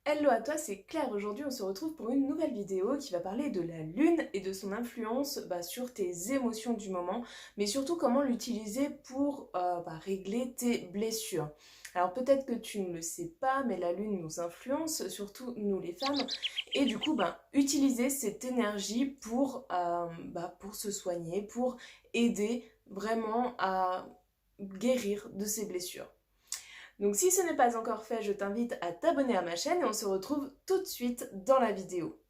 Hello à toi, c'est Claire. Aujourd'hui, on se retrouve pour une nouvelle vidéo qui va parler de la lune et de son influence sur tes émotions du moment, mais surtout comment l'utiliser pour régler tes blessures. Alors peut-être que tu ne le sais pas, mais la lune nous influence, surtout nous les femmes, et du coup, utiliser cette énergie pour se soigner, pour aider vraiment à guérir de ses blessures. Donc si ce n'est pas encore fait, je t'invite à t'abonner à ma chaîne et on se retrouve tout de suite dans la vidéo.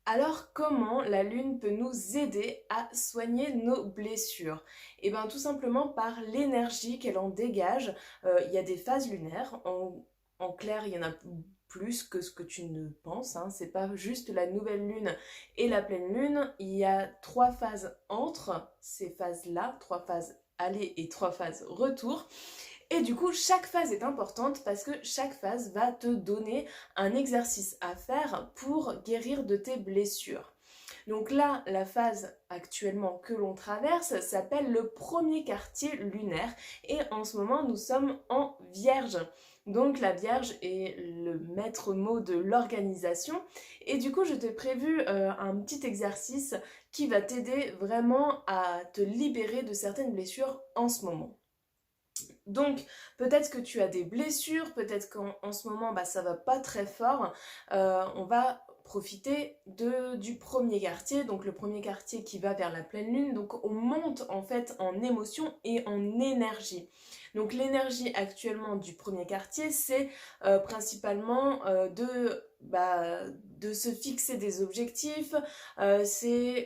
Alors comment la lune peut nous aider à soigner nos blessures? Eh bien tout simplement par l'énergie qu'elle en dégage. Il y a des phases lunaires, en clair il y en a plus que ce que tu ne penses, hein. C'est pas juste la nouvelle lune et la pleine lune, il y a trois phases entre ces phases-là, trois phases aller et trois phases retour. Et du coup, chaque phase est importante parce que chaque phase va te donner un exercice à faire pour guérir de tes blessures. Donc là, la phase actuellement que l'on traverse s'appelle le premier quartier lunaire et en ce moment, nous sommes en Vierge. Donc la Vierge est le maître mot de l'organisation et du coup, je t'ai prévu un petit exercice qui va t'aider vraiment à te libérer de certaines blessures en ce moment. Donc, peut-être que tu as des blessures, peut-être qu'en ce moment, ça va pas très fort. On va profiter du premier quartier, donc le premier quartier qui va vers la pleine lune. Donc, on monte en fait en émotion et en énergie. Donc, l'énergie actuellement du premier quartier, c'est principalement de se fixer des objectifs, c'est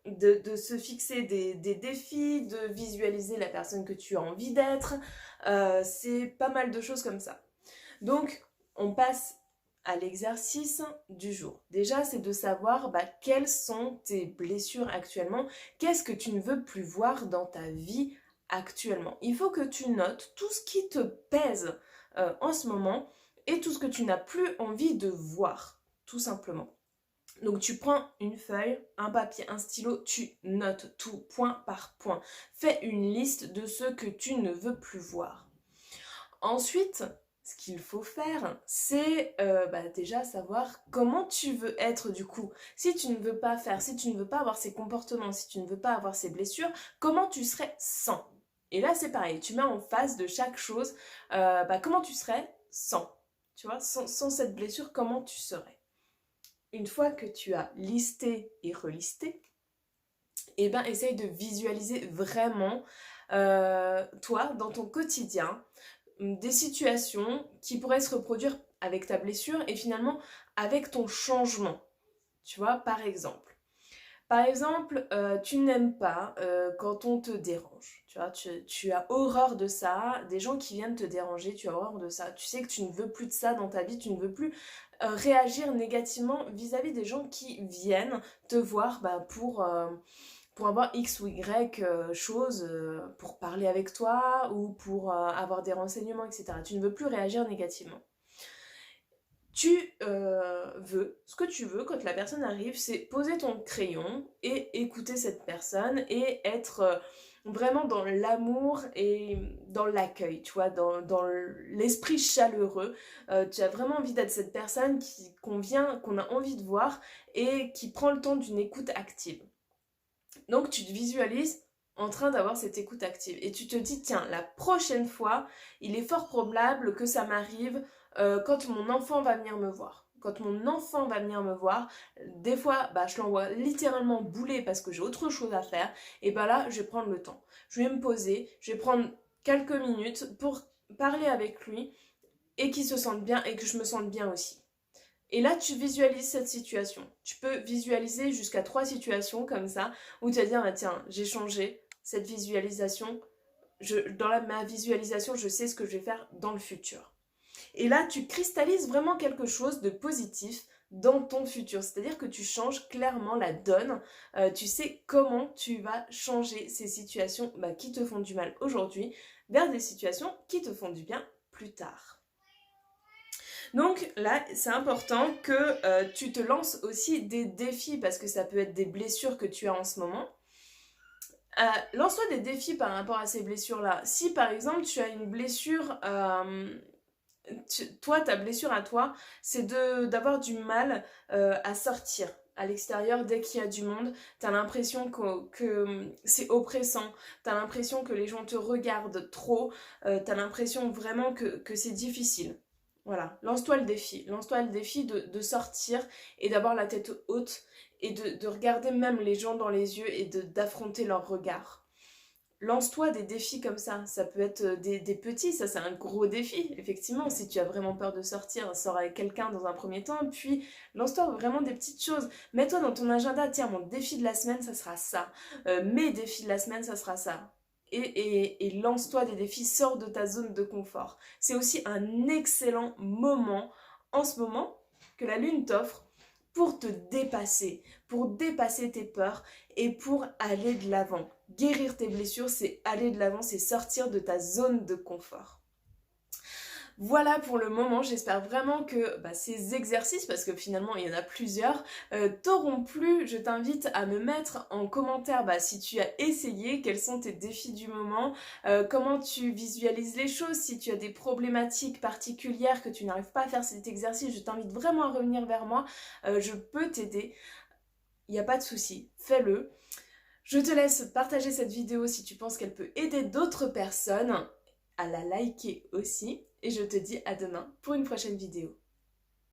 de se fixer des défis, de visualiser la personne que tu as envie d'être. C'est pas mal de choses comme ça. Donc, on passe à l'exercice du jour. Déjà, c'est de savoir quelles sont tes blessures actuellement, qu'est-ce que tu ne veux plus voir dans ta vie actuellement. Il faut que tu notes tout ce qui te pèse en ce moment et tout ce que tu n'as plus envie de voir, tout simplement. Donc tu prends une feuille, un papier, un stylo, tu notes tout point par point. Fais une liste de ce que tu ne veux plus voir. Ensuite, ce qu'il faut faire, c'est déjà savoir comment tu veux être du coup. Si tu ne veux pas faire, si tu ne veux pas avoir ces comportements, si tu ne veux pas avoir ces blessures, comment tu serais sans? Et là c'est pareil, tu mets en face de chaque chose, comment tu serais sans? Tu vois, sans cette blessure, comment tu serais? Une fois que tu as listé et relisté, essaye de visualiser vraiment toi, dans ton quotidien, des situations qui pourraient se reproduire avec ta blessure et finalement avec ton changement. Tu vois, par exemple. Par exemple, tu n'aimes pas quand on te dérange. Tu vois, tu as horreur de ça. Des gens qui viennent te déranger, tu as horreur de ça. Tu sais que tu ne veux plus de ça dans ta vie, tu ne veux plus réagir négativement vis-à-vis des gens qui viennent te voir pour avoir X ou Y choses, pour parler avec toi ou pour avoir des renseignements, etc. Tu ne veux plus réagir négativement. Ce que tu veux quand la personne arrive, c'est poser ton crayon et écouter cette personne et être vraiment dans l'amour et dans l'accueil, tu vois, dans l'esprit chaleureux. Tu as vraiment envie d'être cette personne qu'on a envie de voir et qui prend le temps d'une écoute active. Donc tu te visualises en train d'avoir cette écoute active et tu te dis tiens, la prochaine fois, il est fort probable que ça m'arrive quand mon enfant va venir me voir. Quand mon enfant va venir me voir, des fois, je l'envoie littéralement bouler parce que j'ai autre chose à faire. Et là, je vais prendre le temps. Je vais me poser, je vais prendre quelques minutes pour parler avec lui et qu'il se sente bien et que je me sente bien aussi. Et là, tu visualises cette situation. Tu peux visualiser jusqu'à 3 situations comme ça, où tu vas dire, tiens, j'ai changé cette visualisation. Ma visualisation, je sais ce que je vais faire dans le futur. Et là, tu cristallises vraiment quelque chose de positif dans ton futur. C'est-à-dire que tu changes clairement la donne. Tu sais comment tu vas changer ces situations qui te font du mal aujourd'hui vers des situations qui te font du bien plus tard. Donc là, c'est important que tu te lances aussi des défis parce que ça peut être des blessures que tu as en ce moment. Lance-toi des défis par rapport à ces blessures-là. Si par exemple tu as une blessure, toi, ta blessure à toi, c'est d'avoir du mal à sortir à l'extérieur dès qu'il y a du monde. T'as l'impression que c'est oppressant, t'as l'impression que les gens te regardent trop, t'as l'impression vraiment que c'est difficile. Voilà, lance-toi le défi de sortir et d'avoir la tête haute et de regarder même les gens dans les yeux et d'affronter leurs regards. Lance-toi des défis comme ça peut être des petits, ça c'est un gros défi, effectivement, si tu as vraiment peur de sortir, sors avec quelqu'un dans un premier temps, puis lance-toi vraiment des petites choses, mets-toi dans ton agenda, tiens, mon défi de la semaine, ça sera ça, mes défis de la semaine, ça sera ça, et lance-toi des défis, sors de ta zone de confort. C'est aussi un excellent moment, en ce moment, que la lune t'offre, pour dépasser tes peurs et pour aller de l'avant. Guérir tes blessures, c'est aller de l'avant, c'est sortir de ta zone de confort. Voilà pour le moment, j'espère vraiment que ces exercices, parce que finalement il y en a plusieurs, t'auront plu. Je t'invite à me mettre en commentaire si tu as essayé, quels sont tes défis du moment, comment tu visualises les choses, si tu as des problématiques particulières que tu n'arrives pas à faire cet exercice, je t'invite vraiment à revenir vers moi, je peux t'aider, il n'y a pas de souci, fais-le. Je te laisse partager cette vidéo si tu penses qu'elle peut aider d'autres personnes, à la liker aussi, et je te dis à demain pour une prochaine vidéo.